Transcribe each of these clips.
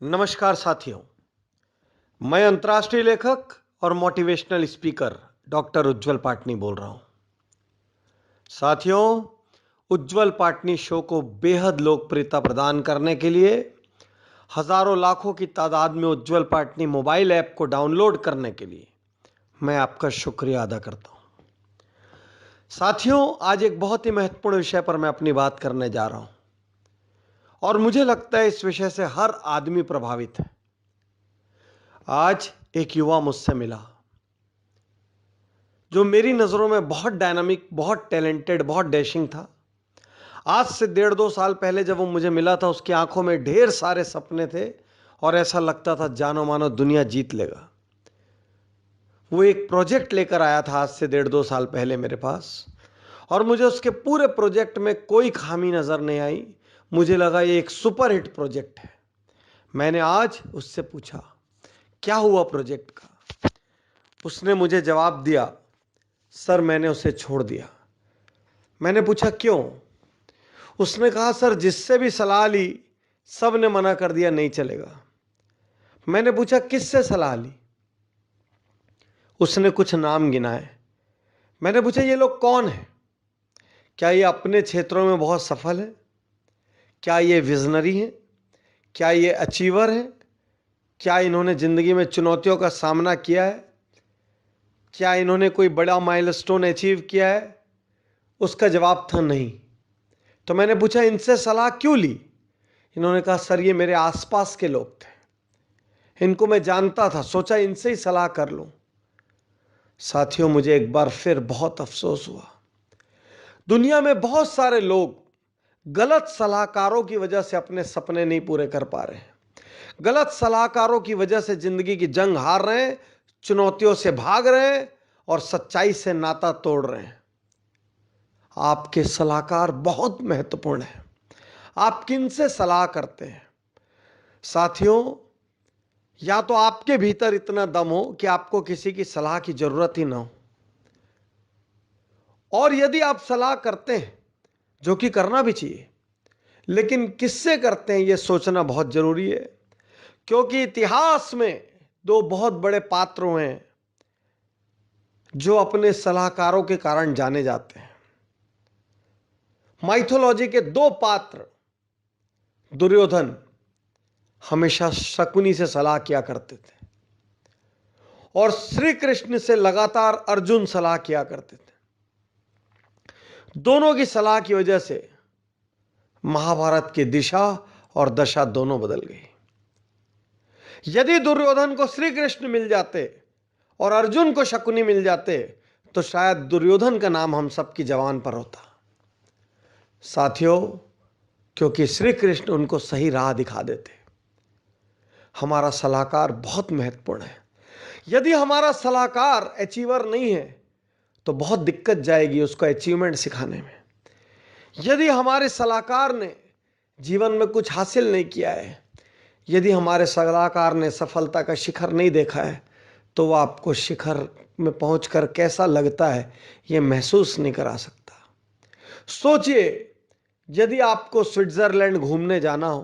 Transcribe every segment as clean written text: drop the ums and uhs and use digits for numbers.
नमस्कार साथियों। मैं अंतर्राष्ट्रीय लेखक और मोटिवेशनल स्पीकर डॉक्टर उज्जवल पाटनी बोल रहा हूं। साथियों, उज्जवल पाटनी शो को बेहद लोकप्रियता प्रदान करने के लिए हजारों लाखों की तादाद में उज्जवल पाटनी मोबाइल ऐप को डाउनलोड करने के लिए मैं आपका शुक्रिया अदा करता हूं। साथियों, आज एक बहुत ही महत्वपूर्ण विषय पर मैं अपनी बात करने जा रहा हूं और मुझे लगता है इस विषय से हर आदमी प्रभावित है। आज एक युवा मुझसे मिला जो मेरी नज़रों में बहुत डायनामिक, बहुत टैलेंटेड, बहुत डैशिंग था। आज से 1.5-2 साल पहले जब वो मुझे मिला था, उसकी आंखों में ढेर सारे सपने थे और ऐसा लगता था जानो मानो दुनिया जीत लेगा। वो एक प्रोजेक्ट लेकर आया था आज से 1.5-2 साल पहले मेरे पास और मुझे उसके पूरे प्रोजेक्ट में कोई खामी नज़र नहीं आई। मुझे लगा ये एक सुपर हिट प्रोजेक्ट है। मैंने आज उससे पूछा क्या हुआ प्रोजेक्ट का। उसने मुझे जवाब दिया, सर मैंने उसे छोड़ दिया। मैंने पूछा क्यों? उसने कहा, सर जिससे भी सलाह ली सब ने मना कर दिया, नहीं चलेगा। मैंने पूछा किससे सलाह ली? उसने कुछ नाम गिनाए। मैंने पूछा ये लोग कौन है? क्या ये अपने क्षेत्रों में बहुत सफल है? क्या ये विजनरी है? क्या ये अचीवर है? क्या इन्होंने जिंदगी में चुनौतियों का सामना किया है? क्या इन्होंने कोई बड़ा माइलस्टोन अचीव किया है? उसका जवाब था नहीं। तो मैंने पूछा इनसे सलाह क्यों ली? इन्होंने कहा, सर ये मेरे आसपास के लोग थे, इनको मैं जानता था, सोचा इनसे ही सलाह कर लूं। साथियों, मुझे एक बार फिर बहुत अफसोस हुआ। दुनिया में बहुत सारे लोग गलत सलाहकारों की वजह से अपने सपने नहीं पूरे कर पा रहे हैं, गलत सलाहकारों की वजह से जिंदगी की जंग हार रहे हैं, चुनौतियों से भाग रहे हैं और सच्चाई से नाता तोड़ रहे हैं। आपके सलाहकार बहुत महत्वपूर्ण है। आप किनसे सलाह करते हैं? साथियों, या तो आपके भीतर इतना दम हो कि आपको किसी की सलाह की जरूरत ही ना हो, और यदि आप सलाह करते हैं, जो कि करना भी चाहिए, लेकिन किससे करते हैं यह सोचना बहुत जरूरी है। क्योंकि इतिहास में दो बहुत बड़े पात्र हैं जो अपने सलाहकारों के कारण जाने जाते हैं। माइथोलॉजी के दो पात्र, दुर्योधन हमेशा शकुनी से सलाह किया करते थे और श्री कृष्ण से लगातार अर्जुन सलाह किया करते थे। दोनों की सलाह की वजह से महाभारत की दिशा और दशा दोनों बदल गई। यदि दुर्योधन को श्री कृष्ण मिल जाते और अर्जुन को शकुनी मिल जाते तो शायद दुर्योधन का नाम हम सबकी जबान पर होता। साथियों, क्योंकि श्री कृष्ण उनको सही राह दिखा देते। हमारा सलाहकार बहुत महत्वपूर्ण है। यदि हमारा सलाहकार अचीवर नहीं है तो बहुत दिक्कत जाएगी उसको अचीवमेंट सिखाने में। यदि हमारे सलाहकार ने जीवन में कुछ हासिल नहीं किया है, यदि हमारे सलाहकार ने सफलता का शिखर नहीं देखा है, तो वह आपको शिखर में पहुंचकर कैसा लगता है यह महसूस नहीं करा सकता। सोचिए, यदि आपको स्विट्जरलैंड घूमने जाना हो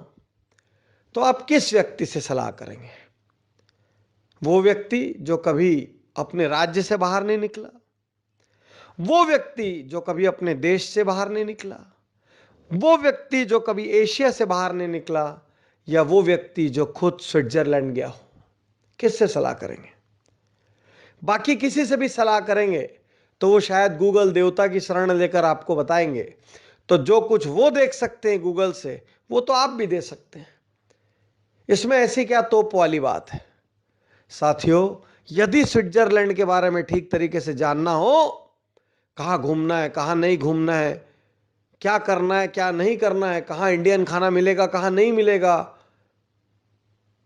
तो आप किस व्यक्ति से सलाह करेंगे? वो व्यक्ति जो कभी अपने राज्य से बाहर नहीं निकला, वो व्यक्ति जो कभी अपने देश से बाहर नहीं निकला, वो व्यक्ति जो कभी एशिया से बाहर नहीं निकला, या वो व्यक्ति जो खुद स्विट्जरलैंड गया हो? किससे सलाह करेंगे? बाकी किसी से भी सलाह करेंगे तो वो शायद गूगल देवता की शरण लेकर आपको बताएंगे। तो जो कुछ वो देख सकते हैं गूगल से, वो तो आप भी दे सकते हैं। इसमें ऐसी क्या तोप वाली बात है? साथियों, यदि स्विट्जरलैंड के बारे में ठीक तरीके से जानना हो, कहाँ घूमना है, कहाँ नहीं घूमना है, क्या करना है, क्या नहीं करना है, कहाँ इंडियन खाना मिलेगा, कहाँ नहीं मिलेगा,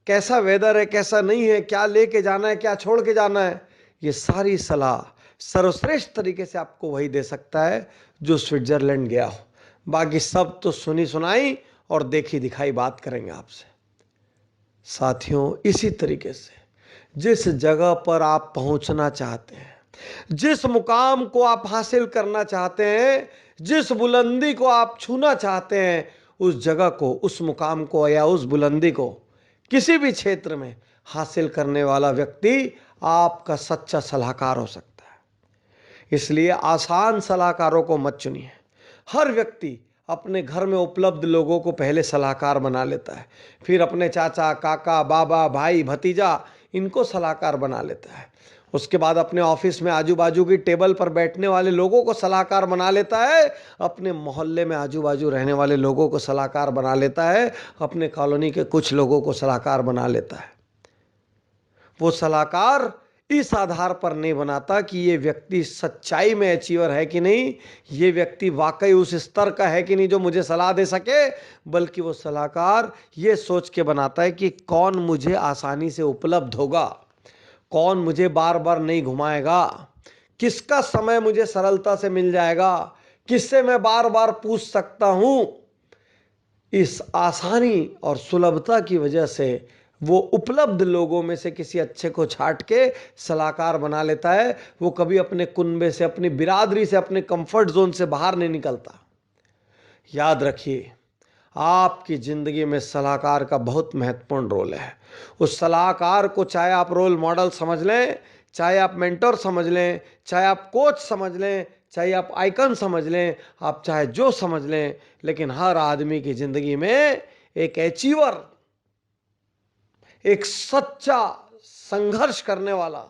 कैसा वेदर है, कैसा नहीं है, क्या लेके जाना है, क्या छोड़ के जाना है, ये सारी सलाह सर्वश्रेष्ठ तरीके से आपको वही दे सकता है जो स्विट्जरलैंड गया हो। बाकी सब तो सुनी सुनाई और देखी दिखाई बात करेंगे आपसे। साथियों, इसी तरीके से जिस जगह पर आप पहुंचना चाहते हैं, जिस मुकाम को आप हासिल करना चाहते हैं, जिस बुलंदी को आप छूना चाहते हैं, उस जगह को, उस मुकाम को या उस बुलंदी को किसी भी क्षेत्र में हासिल करने वाला व्यक्ति आपका सच्चा सलाहकार हो सकता है। इसलिए आसान सलाहकारों को मत चुनिए। हर व्यक्ति अपने घर में उपलब्ध लोगों को पहले सलाहकार बना लेता है, फिर अपने चाचा, काका, बाबा, भाई, भतीजा इनको सलाहकार बना लेता है। उसके बाद अपने ऑफिस में आजू बाजू की टेबल पर बैठने वाले लोगों को सलाहकार बना लेता है, अपने मोहल्ले में आजू बाजू रहने वाले लोगों को सलाहकार बना लेता है, अपने कॉलोनी के कुछ लोगों को सलाहकार बना लेता है। वो सलाहकार इस आधार पर नहीं बनाता कि ये व्यक्ति सच्चाई में अचीवर है कि नहीं, ये व्यक्ति वाकई उस स्तर का है कि नहीं जो मुझे सलाह दे सके, बल्कि वो सलाहकार ये सोच के बनाता है कि कौन मुझे आसानी से उपलब्ध होगा, कौन मुझे बार बार नहीं घुमाएगा, किसका समय मुझे सरलता से मिल जाएगा, किससे मैं बार बार पूछ सकता हूं। इस आसानी और सुलभता की वजह से वो उपलब्ध लोगों में से किसी अच्छे को छांट के सलाहकार बना लेता है। वो कभी अपने कुनबे से, अपनी बिरादरी से, अपने कंफर्ट जोन से बाहर नहीं निकलता। याद रखिए, आपकी जिंदगी में सलाहकार का बहुत महत्वपूर्ण रोल है। उस सलाहकार को चाहे आप रोल मॉडल समझ लें, चाहे आप मेंटर समझ लें, चाहे आप कोच समझ लें, चाहे आप आइकन समझ लें, आप चाहे जो समझ लें, लेकिन हर आदमी की जिंदगी में एक अचीवर, एक सच्चा संघर्ष करने वाला,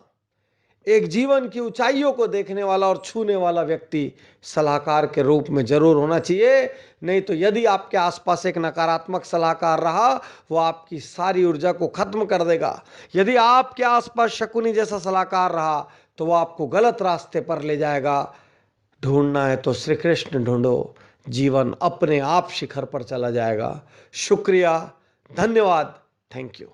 एक जीवन की ऊंचाइयों को देखने वाला और छूने वाला व्यक्ति सलाहकार के रूप में जरूर होना चाहिए। नहीं तो यदि आपके आसपास एक नकारात्मक सलाहकार रहा, वो आपकी सारी ऊर्जा को खत्म कर देगा। यदि आपके आसपास शकुनी जैसा सलाहकार रहा, तो वो आपको गलत रास्ते पर ले जाएगा। ढूंढना है तो श्री कृष्ण ढूंढो, जीवन अपने आप शिखर पर चला जाएगा। शुक्रिया, धन्यवाद, थैंक यू।